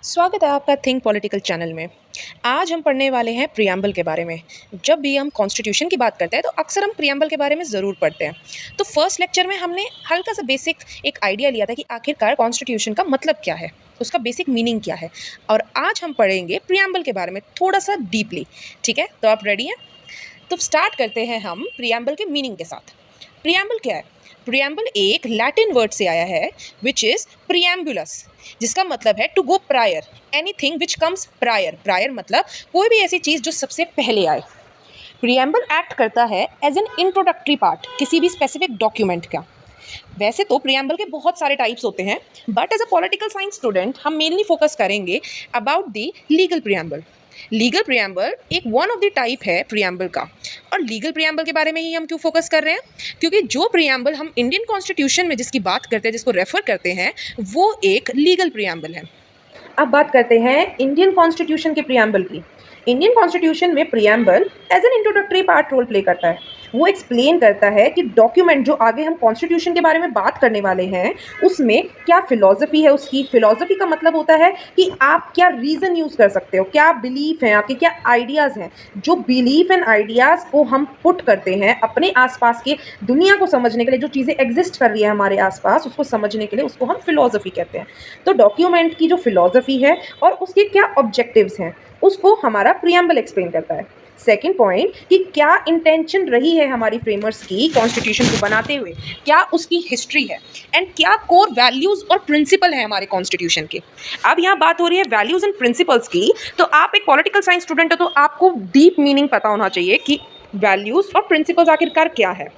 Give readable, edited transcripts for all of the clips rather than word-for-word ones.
स्वागत है आपका थिंक पॉलिटिकल चैनल में। आज हम पढ़ने वाले हैं प्रियम्बल के बारे में। जब भी हम कॉन्स्टिट्यूशन की बात करते हैं तो अक्सर हम प्रियम्बल के बारे में ज़रूर पढ़ते हैं। तो फर्स्ट लेक्चर में हमने हल्का सा बेसिक एक आइडिया लिया था कि आखिरकार कॉन्स्टिट्यूशन का मतलब क्या है, उसका बेसिक मीनिंग क्या है। और आज हम पढ़ेंगे प्रियम्बल के बारे में थोड़ा सा डीपली। ठीक है, तो आप रेडी हैं? तो स्टार्ट करते हैं हम प्रियम्बल के मीनिंग के साथ। प्रियम्बल क्या है? प्रियम्बल एक लैटिन वर्ड से आया है विच इज़ प्रियम्बुलस, जिसका मतलब है to go prior, anything which comes prior. Prior मतलब कोई भी ऐसी चीज़ जो सबसे पहले आए। प्रियम्बल एक्ट करता है एज एन इंट्रोडक्टरी पार्ट किसी भी स्पेसिफिक डॉक्यूमेंट का। वैसे तो प्रियम्बल के बहुत सारे टाइप्स होते हैं, but as a political science student हम मेनली फोकस करेंगे about the legal preamble. Legal preamble एक वन ऑफ द टाइप है प्रियम्बल का। और लीगल प्रियम्बल के बारे में ही हम क्यों फोकस कर रहे हैं? क्योंकि जो प्रियम्बल हम इंडियन कॉन्स्टिट्यूशन में जिसकी बात करते हैं, जिसको रेफर करते हैं, वो एक लीगल प्रियम्बल है। अब बात करते हैं इंडियन कॉन्स्टिट्यूशन के प्रियम्बल की। इंडियन कॉन्स्टिट्यूशन में preamble as an introductory part role play करता है। वो एक्सप्लेन करता है कि डॉक्यूमेंट जो आगे हम कॉन्स्टिट्यूशन के बारे में बात करने वाले हैं उसमें क्या फिलॉसफी है। उसकी फिलॉसफी का मतलब होता है कि आप क्या रीज़न यूज़ कर सकते हो, क्या बिलीफ हैं आपके, क्या आइडियाज़ हैं। जो बिलीफ एंड आइडियाज़ को हम पुट करते हैं अपने आसपास के दुनिया को समझने के लिए, जो चीज़ें एग्जिस्ट कर रही है हमारे आसपास उसको समझने के लिए, उसको हम फिलॉसफी कहते हैं। तो डॉक्यूमेंट की जो फिलॉसफी है और उसके क्या ऑब्जेक्टिव्स हैं उसको हमारा प्रियम्बल एक्सप्लेन करता है। सेकेंड पॉइंट कि क्या इंटेंशन रही है हमारी फ्रेमर्स की कॉन्स्टिट्यूशन को बनाते हुए, क्या उसकी हिस्ट्री है, एंड क्या कोर वैल्यूज और प्रिंसिपल है हमारे कॉन्स्टिट्यूशन के। अब यहाँ बात हो रही है वैल्यूज एंड प्रिंसिपल्स की, तो आप एक पॉलिटिकल साइंस स्टूडेंट हो तो आपको डीप मीनिंग पता होना चाहिए कि वैल्यूज और प्रिंसिपल्स आखिरकार क्या है।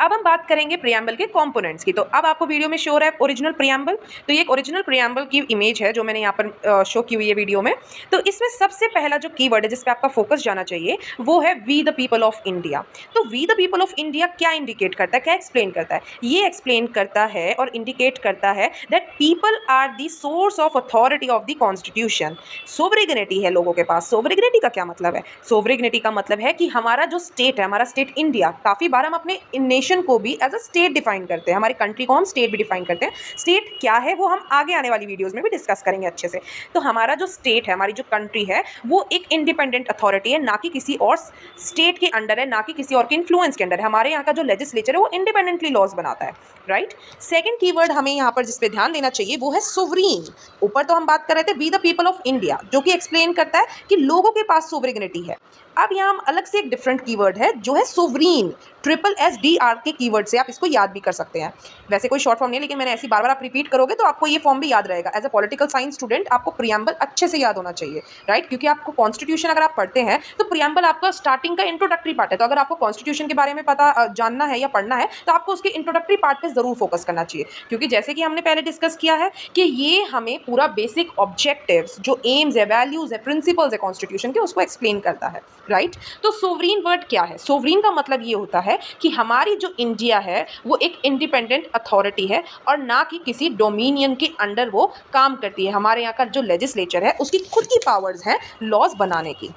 अब हम बात करेंगे प्रियम्बल के कंपोनेंट्स की। तो अब आपको वीडियो में शो हो रहा है ओरिजिनल प्रियम्बल। तो ये एक ओरिजिनल प्रियम्बल की इमेज है जो मैंने यहाँ पर शो की हुई है वीडियो में। तो इसमें सबसे पहला जो कीवर्ड है जिस पे आपका फोकस जाना चाहिए वो है we the people of India. तो we the people of India क्या इंडिकेट करता है, क्या एक्सप्लेन करता है? ये एक्सप्लेन करता है और इंडिकेट करता है that people are the source of authority of the constitution. Sovereignty है लोगों के पास। सोवरेनिटी का क्या मतलब है? सोवरेनिटी का मतलब है कि हमारा जो स्टेट है, हमारा स्टेट इंडिया, काफ़ी बार हम अपने नेशन को भी एज अ स्टेट डिफाइन करते हैं, हमारी कंट्री को हम स्टेट भी डिफाइन करते हैं। स्टेट क्या है वो हम आगे आने वाली वीडियोस में भी डिस्कस करेंगे अच्छे से। तो हमारा जो स्टेट है, हमारी जो कंट्री है, वो एक इंडिपेंडेंट अथॉरिटी है, ना कि किसी और स्टेट के अंडर है, ना कि किसी और के इन्फ्लुएंस के अंडर है। हमारे यहाँ का जो लेजिस्लेचर है वो इंडिपेंडेंटली लॉज बनाता है, राइट। सेकेंड कीवर्ड हमें यहाँ पर जिस पे ध्यान देना चाहिए वो है सोवरीन। ऊपर तो हम बात कर रहे थे we the people of India, जो कि एक्सप्लेन करता है कि लोगों के पास सोवरेनिटी है। अब यहाँ हम अलग से एक डिफरेंट कीवर्ड है जो है सोवरीन। SSDR के कीवर्ड से आप इसको याद भी कर सकते हैं। वैसे कोई शॉर्ट फॉर्म नहीं है, लेकिन मैंने ऐसी बार बार आप रिपीट करोगे तो आपको ये फॉर्म भी याद रहेगा। As a political science student आपको प्रियम्बल अच्छे से याद होना चाहिए, राइट। क्योंकि आपको कॉन्स्टिट्यूशन अगर आप पढ़ते हैं तो प्रियम्बल आपका स्टार्टिंग का इंट्रोडक्टरी पार्ट है। तो अगर आपको कॉन्स्टिट्यूशन के बारे में जानना है या पढ़ना है तो आपको उसके इंट्रोडक्टरी पार्ट पे जरूर फोकस करना चाहिए। क्योंकि जैसे कि हमने पहले डिस्कस किया है कि ये हमें पूरा बेसिक ऑब्जेक्टिव्स, जो एम्स है, वैल्यूज है, प्रिंसिपल्स है कॉन्स्टिट्यूशन के, उसको एक्सप्लेन करता है, राइट। तो सोवरीन वर्ड क्या है? सोवरीन का मतलब ये होता है कि हमारी जो इंडिया है वो एक इंडिपेंडेंट अथॉरिटी है और ना कि किसी डोमिनियन के अंडर वो काम करती है। हमारे यहाँ का जो लेजिस्लेचर है उसकी खुद की पावर्स हैं लॉज बनाने की।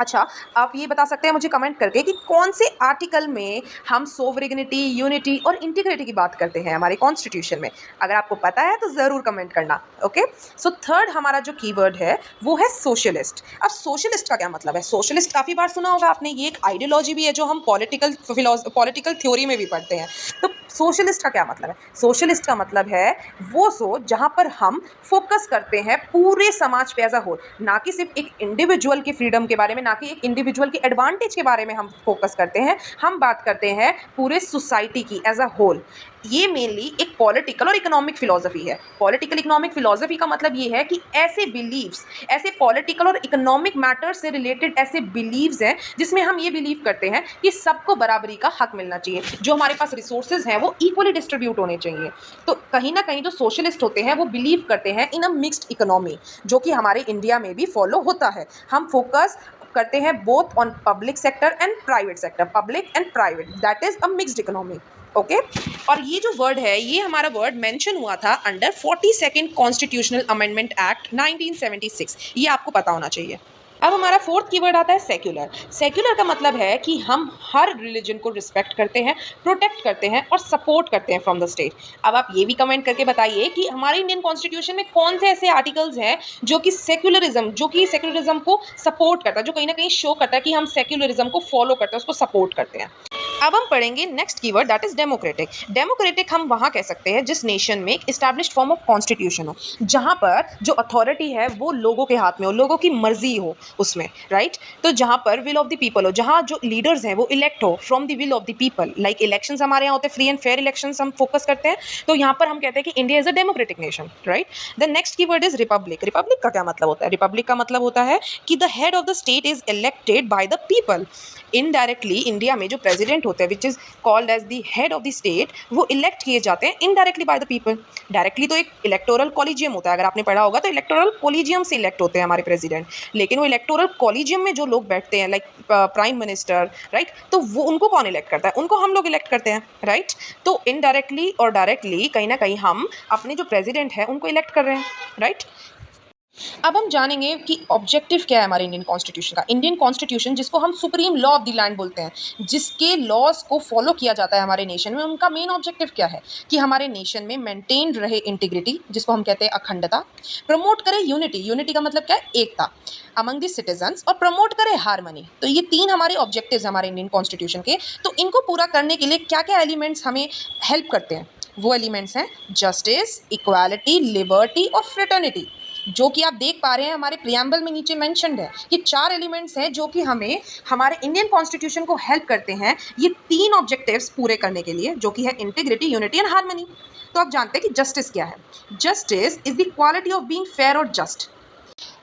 अच्छा, आप ये बता सकते हैं मुझे कमेंट करके कि कौन से आर्टिकल में हम सोवरेनिटी, यूनिटी और इंटीग्रिटी की बात करते हैं हमारे कॉन्स्टिट्यूशन में? अगर आपको पता है तो ज़रूर कमेंट करना, ओके। सो थर्ड हमारा जो कीवर्ड है वो है सोशलिस्ट। अब सोशलिस्ट का क्या मतलब है? सोशलिस्ट काफ़ी बार सुना होगा आपने, ये एक आइडियोलॉजी भी है जो हम पॉलिटिकल थ्योरी में भी पढ़ते हैं। तो सोशलिस्ट का क्या मतलब है? सोशलिस्ट का मतलब है वो सोच जहाँ पर हम फोकस करते हैं पूरे समाज पे एज अ होल, ना कि सिर्फ एक इंडिविजुअल की फ्रीडम के बारे में, ना कि एक इंडिविजुअल के एडवांटेज के बारे में हम फोकस करते हैं। हम बात करते हैं पूरे सोसाइटी की एज अ होल। ये मेनली एक पॉलिटिकल और इकोनॉमिक फिलॉसफी है। पॉलिटिकल इकोनॉमिक फिलॉसफी का मतलब ये है कि ऐसे बिलीव्स, ऐसे पॉलिटिकल और इकोनॉमिक मैटर्स से रिलेटेड ऐसे बिलीव्स हैं जिसमें हम ये बिलीव करते हैं कि सबको बराबरी का हक मिलना चाहिए, जो हमारे पास रिसोर्सेज हैं वो इक्वली डिस्ट्रीब्यूट होने चाहिए। तो कहीं ना कहीं जो सोशलिस्ट होते हैं वो बिलीव करते हैं इन अ मिक्स्ड इकोनॉमी, जो कि हमारे इंडिया में भी फॉलो होता है। हम फोकस करते हैं both on public sector and private sector, public and private, that is a mixed economy, okay. और ये जो वर्ड है, ये हमारा वर्ड मेंशन हुआ था under 42nd constitutional amendment act 1976। ये आपको पता होना चाहिए। अब हमारा फोर्थ कीवर्ड आता है सेक्युलर। सेक्युलर का मतलब है कि हम हर रिलीजन को रिस्पेक्ट करते हैं, प्रोटेक्ट करते हैं और सपोर्ट करते हैं फ्रॉम द स्टेट। अब आप ये भी कमेंट करके बताइए कि हमारे इंडियन कॉन्स्टिट्यूशन में कौन से ऐसे आर्टिकल्स हैं जो कि सेक्युलरिज्म को सपोर्ट करता है, जो कहीं ना कहीं शो करता है कि हम सेक्युलरिज्म को फॉलो करते हैं, उसको सपोर्ट करते हैं। अब हम पढ़ेंगे next keyword, that is democratic. Democratic हम वहाँ कह सकते हैं जिस नेशन में एक इस्टेब्लिश्ड फॉर्म ऑफ कॉन्स्टिट्यूशन हो, जहाँ पर जो अथॉरिटी है वो लोगों के हाथ में हो, लोगों की मर्जी हो उसमें, राइट। तो जहाँ पर विल ऑफ द पीपल हो, जहाँ जो लीडर्स हैं वो इलेक्ट हो from the will of the people. Like elections हमारे यहाँ होते हैं, फ्री एंड फेयर इलेक्शंस हम फोकस करते हैं, तो यहाँ पर हम कहते हैं कि India is a democratic nation, right. The next keyword is Republic. Republic का क्या मतलब होता है? रिपब्लिक का मतलब होता है कि the head of the state is elected by the people. Indirectly India में जो प्रेसिडेंट होते हैं which is called as the head of the state, वो इलेक्ट किए जाते हैं indirectly by the people. Directly तो एक इलेक्टोरल कॉलेजियम होता है, अगर आपने पढ़ा होगा तो इलेक्टोरल कॉलेजियम से इलेक्ट होते हैं हमारे प्रेसिडेंट, लेकिन वो इलेक्टोरल कॉलेजियम में जो लोग बैठते हैं लाइक प्राइम मिनिस्टर, राइट, तो वो उनको कौन इलेक्ट करता है? उनको हम लोग इलेक्ट करते हैं, राइट। तो इनडायरेक्टली और डायरेक्टली कहीं ना कहीं हम अपने जो प्रेसिडेंट है उनको इलेक्ट कर रहे हैं, राइट। अब हम जानेंगे कि ऑब्जेक्टिव क्या है हमारे इंडियन कॉन्स्टिट्यूशन का। इंडियन कॉन्स्टिट्यूशन जिसको हम supreme law of the land बोलते हैं, जिसके लॉज को फॉलो किया जाता है हमारे नेशन में, उनका मेन ऑब्जेक्टिव क्या है कि हमारे नेशन में मेंटेन रहे इंटीग्रिटी, जिसको हम कहते हैं अखंडता, प्रमोट करे यूनिटी, यूनिटी का मतलब क्या है? एकता अमंग द सिटीजन्स, और प्रमोट करे हार्मनी। तो ये तीन हमारे ऑब्जेक्टिव्स हमारे इंडियन कॉन्स्टिट्यूशन के। तो इनको पूरा करने के लिए क्या क्या एलिमेंट्स हमें हेल्प करते हैं? वो एलिमेंट्स हैं जस्टिस, इक्वालिटी, लिबर्टी और फ्रेटर्निटी, जो कि आप देख पा रहे हैं हमारे प्रियम्बल में नीचे मेंशन्ड है। ये चार एलिमेंट्स हैं जो कि हमें हमारे इंडियन कॉन्स्टिट्यूशन को हेल्प करते हैं ये तीन ऑब्जेक्टिव्स पूरे करने के लिए, जो कि है इंटीग्रिटी, यूनिटी एंड हार्मनी। तो आप जानते हैं कि जस्टिस क्या है? Justice is the quality of being fair और just.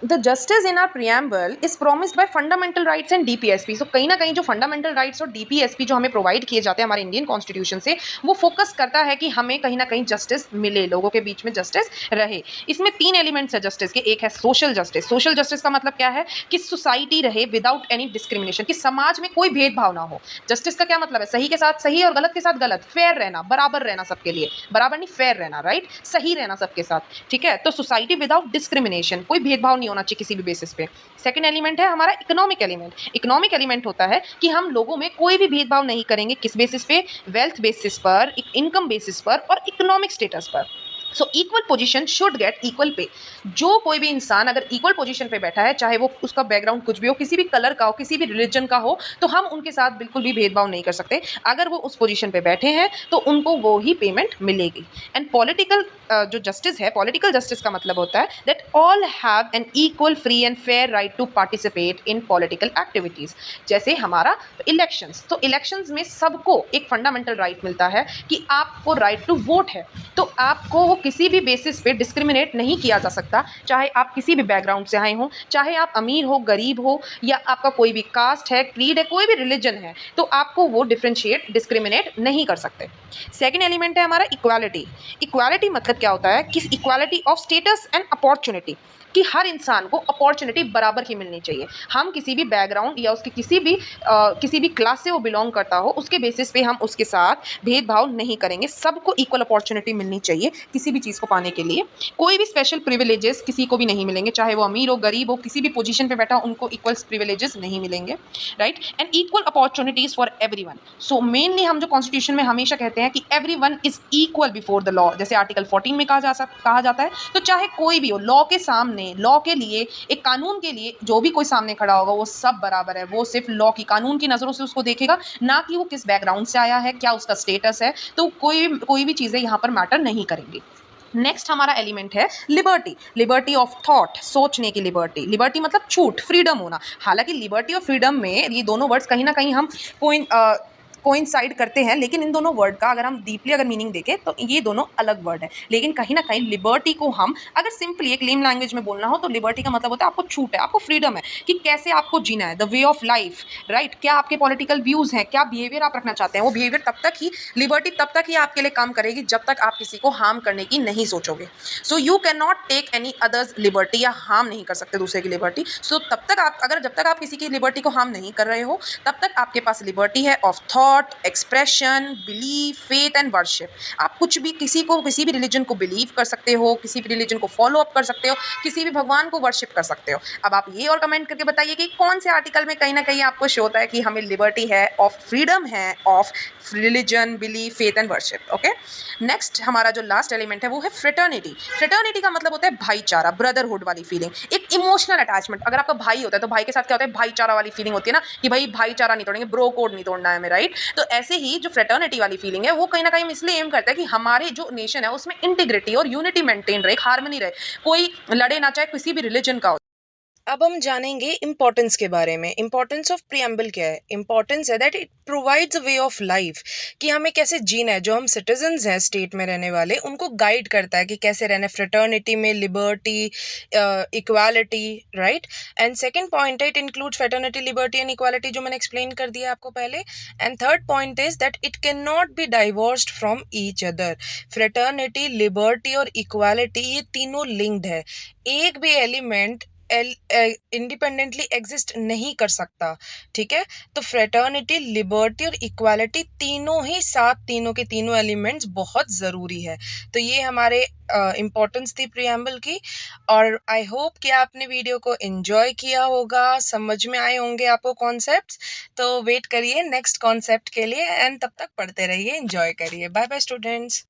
The justice in our preamble is promised by fundamental rights and DPSP. So कहीं ना कहीं जो फंडामेंटल राइट्स और डीपीएसपी जो हमें प्रोवाइड किए जाते हैं हमारे इंडियन कॉन्स्टिट्यूशन से, वो फोकस करता है कि हमें कहीं ना कहीं जस्टिस मिले, लोगों के बीच में जस्टिस रहे। इसमें तीन एलिमेंट्स है जस्टिस के। एक है सोशल जस्टिस। सोशल जस्टिस का मतलब क्या है कि सोसाइटी रहे विदाउट एनी डिस्क्रिमिनेशन, कि समाज में कोई भेदभाव ना हो। जस्टिस का क्या मतलब है? सही के साथ सही और गलत के साथ गलत, फेयर रहना, बराबर रहना सबके लिए, बराबर नहीं फेयर रहना, राइट, सही रहना सबके साथ, ठीक है। तो सोसाइटी विदाउट डिस्क्रिमिनेशन, कोई भेदभाव नहीं होना चाहिए किसी भी बेसिस पे। सेकंड एलिमेंट है हमारा इकोनॉमिक एलिमेंट। इकोनॉमिक एलिमेंट होता है कि हम लोगों में कोई भी भेदभाव नहीं करेंगे, किस बेसिस पे? वेल्थ बेसिस पर, इनकम बेसिस पर और इकोनॉमिक स्टेटस पर। So equal position should get equal pay. जो कोई भी इंसान अगर इक्वल पोजीशन पे बैठा है, चाहे वो उसका बैकग्राउंड कुछ भी हो, किसी भी कलर का हो, किसी भी रिलीजन का हो, तो हम उनके साथ बिल्कुल भी भेदभाव नहीं कर सकते। अगर वो उस पोजीशन पे बैठे हैं तो उनको वो ही पेमेंट मिलेगी। एंड पॉलिटिकल जो जस्टिस है, पॉलिटिकल जस्टिस का मतलब होता है that all have an equal free and fair right to participate in political activities. जैसे हमारा इलेक्शंस, तो इलेक्शंस में सबको एक फंडामेंटल राइट मिलता है कि आपको राइट टू वोट है, तो आपको वो किसी भी बेसिस पे डिस्क्रिमिनेट नहीं किया जा सकता, चाहे आप किसी भी बैकग्राउंड से आए हो, चाहे आप अमीर हो, गरीब हो, या आपका कोई भी कास्ट है, क्रीड है, कोई भी रिलीजन है, तो आपको वो डिफरेंशिएट, डिस्क्रिमिनेट नहीं कर सकते। सेकेंड एलिमेंट है हमारा इक्वालिटी। इक्वालिटी मतलब क्या होता है कि equality of status and opportunity, कि हर इंसान को अपॉर्चुनिटी बराबर की मिलनी चाहिए। हम किसी भी बैकग्राउंड या उसकी किसी भी क्लास से वो बिलोंग करता हो, उसके बेसिस पे हम उसके साथ भेदभाव नहीं करेंगे। सबको इक्वल अपॉर्चुनिटी मिलनी चाहिए किसी भी चीज़ को पाने के लिए। कोई भी स्पेशल प्रिविलेजेस किसी को भी नहीं मिलेंगे, चाहे वो अमीर हो, गरीब हो, किसी भी पोजीशन पे बैठा हो, उनको इक्वल प्रिविलेजेस नहीं मिलेंगे, right. And equal opportunities for everyone. So mainly हम जो कॉन्स्टिट्यूशन में हमेशा कहते हैं कि everyone is equal before the law, जैसे आर्टिकल 14 में कहा जाता है। तो चाहे कोई भी हो, लॉ के सामने, लॉ के लिए, एक कानून के लिए जो भी कोई सामने खड़ा होगा वो सब बराबर है। वो सिर्फ लॉ की, कानून की नजरों से उसको देखेगा, ना कि वो किस बैकग्राउंड से आया है, क्या उसका स्टेटस है। तो कोई भी चीजें यहाँ पर मैटर नहीं करेंगी। नेक्स्ट हमारा एलिमेंट है लिबर्टी। लिबर्टी ऑफ थॉट, सोचने की लिबर्टी। लिबर्टी मतलब छूट, फ्रीडम होना। हालांकि लिबर्टी और फ्रीडम में ये दोनों वर्ड्स कहीं ना कहीं हम कोइंसाइड करते हैं, लेकिन इन दोनों वर्ड का अगर हम डीपली अगर मीनिंग देखें तो ये दोनों अलग वर्ड है। लेकिन कहीं ना कहीं लिबर्टी को हम अगर सिंपली एक लेम लैंग्वेज में बोलना हो तो लिबर्टी का मतलब होता है आपको छूट है, आपको फ्रीडम है कि कैसे आपको जीना है, the way of life, right. क्या आपके पॉलिटिकल व्यूज हैं, क्या बिहेवियर आप रखना चाहते हैं, वो बिहेवियर तब तक ही, लिबर्टी तब तक ही आपके लिए काम करेगी जब तक आप किसी को हार्म करने की नहीं सोचोगे। So you can not take any others liberty, या हार्म नहीं कर सकते दूसरे की लिबर्टी। सो तब तक आप, अगर जब तक आप किसी की लिबर्टी को हार्म नहीं कर रहे हो, तब तक आपके पास लिबर्टी है of thought, thought, expression, belief, faith and worship. आप कुछ भी किसी को किसी भी रिलीजन को बिलीव कर सकते हो, किसी भी रिलीजन को फॉलो अप कर सकते हो, किसी भी भगवान को वर्शिप कर सकते हो। अब आप ये और कमेंट करके बताइए कि कौन से आर्टिकल में कहीं ना कहीं आपको शो होता है कि हमें लिबर्टी है, ऑफ फ्रीडम है, of religion, belief, faith and worship. Okay, next हमारा जो लास्ट एलिमेंट है वो है फ्रेटर्निटी। फ्रेटर्निटी का मतलब होता है भाईचारा, ब्रदरहुड वाली फीलिंग, एक इमोशनल अटैचमेंट। अगर आपका भाई होता है तो भाई के साथ क्या होता है, भाईचारा वाली फीलिंग होती है ना, कि भाई भाईचारा नहीं तोड़ेंगे, ब्रो कोड नहीं तोड़ना है हमें, राइट। तो ऐसे ही जो फ्रेटर्निटी वाली फीलिंग है वो कहीं ना कहीं हम इसलिए एम करता है कि हमारे जो नेशन है उसमें इंटीग्रिटी और यूनिटी मेंटेन रहे, हार्मनी रहे, कोई लड़े ना, चाहे किसी भी रिलीजन का हो। अब हम जानेंगे इम्पोर्टेंस के बारे में। इम्पोर्टेंस ऑफ प्रियम्बल क्या है? इम्पोर्टेंस है that it provides a way of life, कि हमें कैसे जीना है। जो हम सिटीजन्स हैं स्टेट में रहने वाले, उनको गाइड करता है कि कैसे रहना है फ्रेटर्निटी में, liberty, equality, right. And second point है, it includes fraternity, liberty and equality, जो मैंने एक्सप्लेन कर दिया आपको पहले। And third point is that it can not be divorced from each other. Fraternity, liberty और इक्वालिटी ये तीनों लिंक्ड है। एक भी एलिमेंट इंडिपेंडेंटली एग्जिस्ट नहीं कर सकता, ठीक है। तो फ्रेटर्निटी, लिबर्टी और इक्वालिटी तीनों ही साथ, तीनों के तीनों एलिमेंट्स बहुत ज़रूरी है। तो ये हमारे इम्पोर्टेंस थी प्रियम्बल की। और आई होप कि आपने वीडियो को एंजॉय किया होगा, समझ में आए होंगे आपको कॉन्सेप्ट्स। तो वेट करिए नेक्स्ट कॉन्सेप्ट के लिए, एंड तब तक पढ़ते रहिए, एंजॉय करिए। Bye bye students.